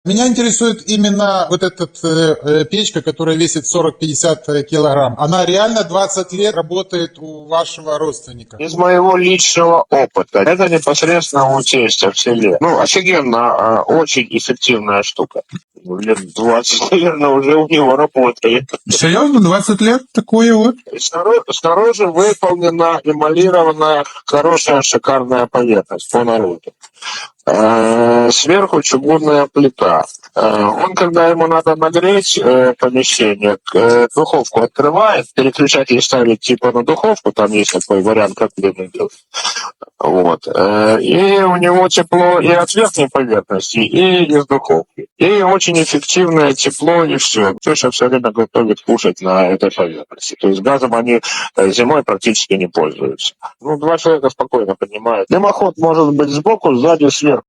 Меня интересует именно вот эта печка, которая весит 40-50 килограмм. Она реально 20 лет работает у вашего родственника? Из моего личного опыта. Это непосредственно у тестя в селе. Ну, офигенно, очень эффективная штука. Лет 20, наверное, уже у него работает. Серьезно, 20 лет такое вот? Снаружи выполнена эмалированная, хорошая, шикарная поверхность по народу. Сверху чугунная плита. Он, когда ему надо нагреть помещение, духовку открывает, переключатель ставит типа на духовку, там есть такой вариант, как длинный делать. Вот. И у него тепло и от верхней поверхности, и из духовки. И очень эффективное тепло, и все. Теща все время готовит кушать на этой поверхности. То есть газом они зимой практически не пользуются. Ну, два человека спокойно понимают. Дымоход может быть сбоку, сзади, сверху.